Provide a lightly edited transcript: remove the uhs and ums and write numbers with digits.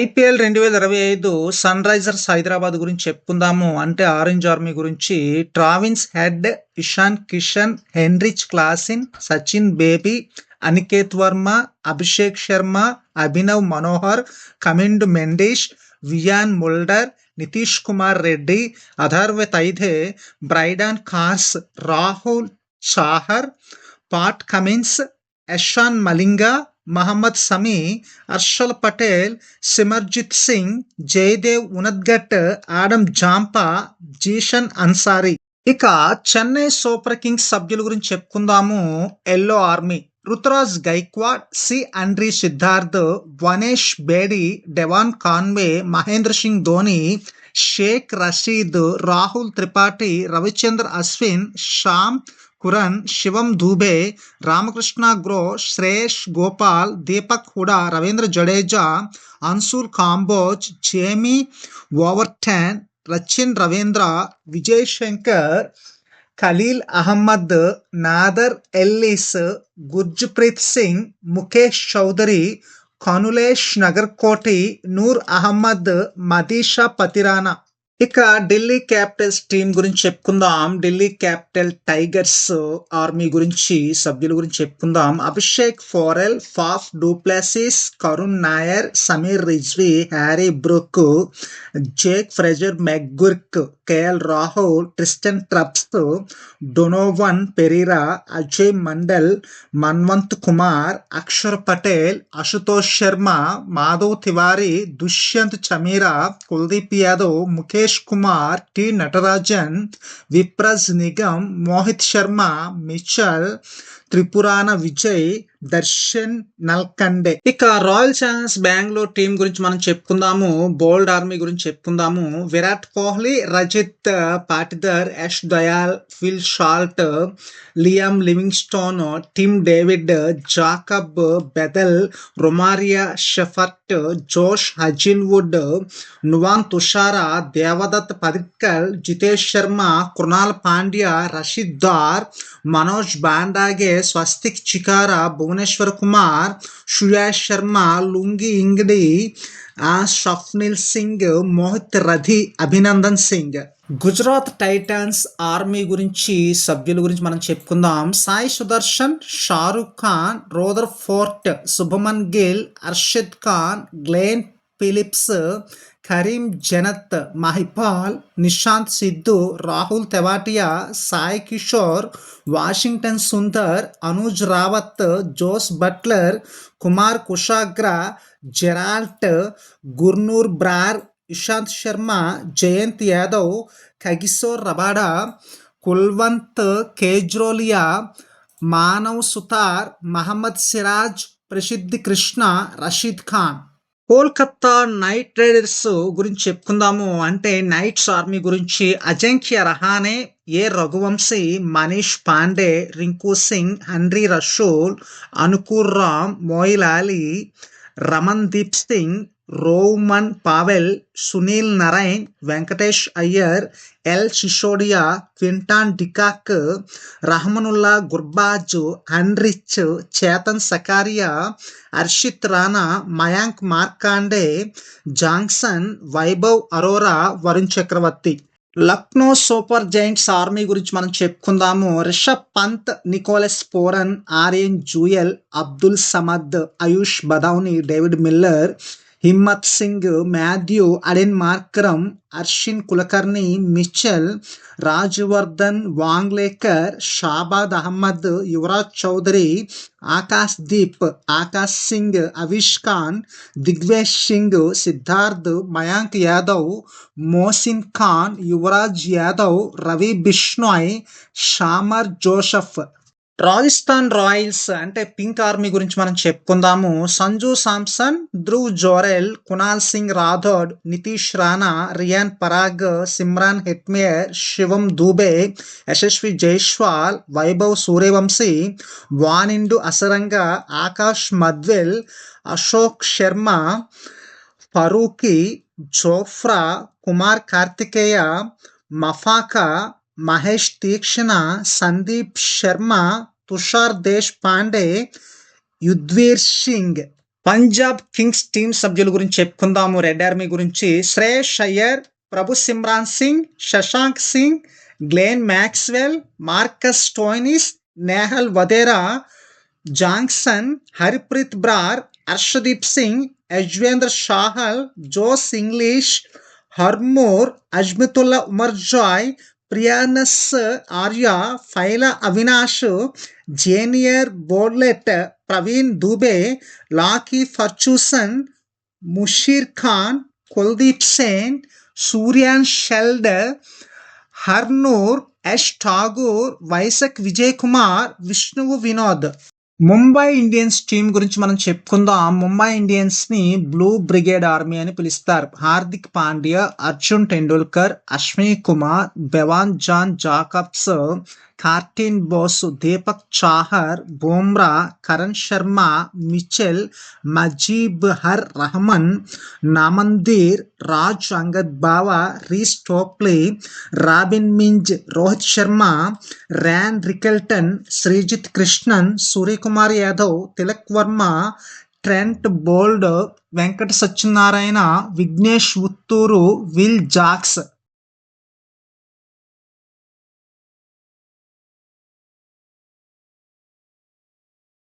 IPL 2025 sun Risers Hyderabad గురించి చెప్పుకుందాము. అంటే ఆరెంజ్ ఆర్మీ గురించి. Travis Head, Ishan Kishan, Heinrich Klaasen, Sachin Baby, Aniket Varma, Abhishek Sharma, Abhinav Manohar, Kamindu Mendis, Wiaan Mulder, Nitish Kumar Reddy, Atharva Taide, Brydon Carse, Rahul Chahar, Pat Cummins, Eshan Malinga, Mohammed Shami, Harshal Patel, Simarjeet Singh, Jaydev Unadkat, Adam Zampa, Zeeshan Ansari. ఇక Chennai super kings సభ్యుల గురించి చెప్పుకుందాము. Yellow army Ruturaj Gaikwad, C Andre Siddharth, Vansh Bedi, Devon Conway, Mahendra Singh Dhoni, Shaik Rashid, Rahul Tripathi, Ravichandran Ashwin, Sam Curran, Shivam Dube, Ramakrishna గ్రోష్, Shreyas Gopal, Deepak Hooda, Ravindra Jadeja, Anshul Kamboj, Jamie Overton, Rachin Ravindra, Vijay Shankar, Khaleel Ahmed, Nathan Ellis, Gurjapneet Singh, Mukesh Choudhary, Kamlesh Nagarkoti, Noor Ahmad, Matheesha Pathirana. ఇక ఢిల్లీ క్యాపిటల్స్ టీం గురించి చెప్పుకుందాం. ఢిల్లీ క్యాపిటల్ టైగర్స్ ఆర్మీ గురించి సభ్యుల గురించి చెప్పుకుందాం. Abhishek Porel, Faf du Plessis, Karun Nair, Sameer Rizvi, Harry Brook, Jake Fraser McGurk, KL Rahul, Tristan Stubbs, Donovan Ferreira, Ajay Mandal, Manvanth Kumar, Axar Patel, Ashutosh Sharma, Madhav Tiwari, Dushmantha Chameera, Kuldeep Yadav, Mukesh Kumar, T Natarajan, Vipraj Nigam, Mohit Sharma, Mitchell, Tripurana Vijay, Darshan Nalkande. ఇక రాయల్ ఛాలెంజర్స్ బెంగళూరు టీం గురించి మనం చెప్పుకుందాము. బోల్డ్ ఆర్మీ గురించి చెప్పుకుందాము. Virat Kohli, Rajat Patidar, Yash Dayal, Phil Salt, Liam Livingstone, Tim David, Jacob Bethell, Romario Shepherd, Josh Hazlewood, Nuwan Thushara, Devdutt Padikkal, Jitesh Sharma, Krunal Pandya, Rasikh Dar, Manoj Bhandage, Swastik Chikara, Bhuvneshwar Kumar, Suyash Sharma, Lungi Ngidi, Swapnil Singh, Mohit Rathee, Abhinandan Singh. Gujarat titans army గురించి సభ్యుల గురించి మనం చెప్పుకుందాం. Sai Sudharsan, Shahrukh Khan, Rutherford, Shubman Gill, Arshad Khan, Glenn Phillips, Karim Jannat, Mahipal, Nishant Sindhu, Rahul Tewatia, Sai Kishore, Washington Sundar, Anuj Rawat, Jos Buttler, Kumar Kushagra, Gerald, Gurnoor Brar, Ishant Sharma, Jayant Yadav, Kagiso Rabada, Kulwant Khejroliya, Manav Suthar, Mohammed Siraj, Prasidh Krishna, Rashid Khan. Kolkata knight riders గురించి చెప్పుకుందాము. అంటే నైట్స్ ఆర్మీ గురించి Ajinkya Rahane, A Raghuvanshi, Manish Pandey, Rinku Singh, Henry Russell, Anukul Ram, Moeen Ali, Ramandeep Singh, Rovman Powell, Sunil Narine, Venkatesh Iyer, L Sisodia, క్వింటాన్ de Kock, Rahmanullah Gurbaz, Anrich, Chetan Sakariya, Harshit Rana, Mayank Markande, Johnson, Vaibhav Arora, Varun Chakravarthy. Lucknow super giants army గురించి మనం చెప్పుకుందాము. Rishabh Pant, Nicholas Pooran, Aryan Juyal, Abdul Samad, Ayush Badoni, David Miller, Himmat Singh, Matthew Aiden Markram, Arshin Kulkarni, Mitchell, Rajvardhan Hangargekar, Shahbaz Ahmed, Yuvraj Chaudhary, Akash Deep, Akash Singh, Avesh Khan, Digvesh Singh, Siddharth, Mayank Yadav, Mohsin Khan, Yuvraj Yadav, Ravi Bishnoi, Shamar Joseph. Rajasthan royals అంటే pink army గురించి మనం చెప్పుకుందాము. Sanju Samson, Dhruv Jurel, Kunal Singh Rathore, Nitish Rana, Riyan Parag, Shimron Hetmyer, Shivam Dube, Yashasvi Jaiswal, Vaibhav Suryavanshi, Wanindu Hasaranga, Akash Madhwal, Ashok Sharma, Farooqi, Jofra, Kumar Kartikeya, Maphaka, Maheesh Theekshana, Sandeep Sharma, Tushar Deshpande, Yudhvir Singh. Punjab kings team సభ్యుల గురించి చెప్పుకుందాము. రెడ్ ఆర్మీ గురించి Shreyas Iyer, Prabhsimran Singh, Shashank Singh, Glenn Maxwell, Marcus Stoinis, Nehal Wadhera, Jansen, Harpreet Brar, Harshdeep Singh, Yuzvendra షాహల్, Jose English, హర్మోర్, అజ్మితుల్లా Umar Joy, ప్రియానస్ Arya, ఫైలా Avinash, జేనియర్ బోర్లెట్, Praveen Dubey, Lockie ఫర్చూసన్, Musheer Khan, Kuldeep Sen, సూర్యాన్ షెల్డ్, Harnoor, yes Tagore, వైసక్ Vijay Kumar, విష్ణువు Vinod. Mumbai Indians team గురించి మనం చెప్పుకుందాం. ముంబై ఇండియన్స్ ని బ్లూ బ్రిగేడ్ ఆర్మీ అని పిలుస్తారు. Hardik Pandya, Arjun Tendulkar, Ashwini Kumar, Bevan John Jacob's, కార్టిన్ Bose, Deepak Chahar, Bumrah, Karan Sharma, Mitchell, Mujeeb her Rahman, నామందీర్, Raj Angad బావా, Reece Topley, Robin Minz, Rohit Sharma, Ryan Rickelton, Shrijith Krishnan, Suryakumar Yadav, Tilak Varma, Trent Boult, Venkata Satyanarayana, Vignesh Puthur, Will jacks.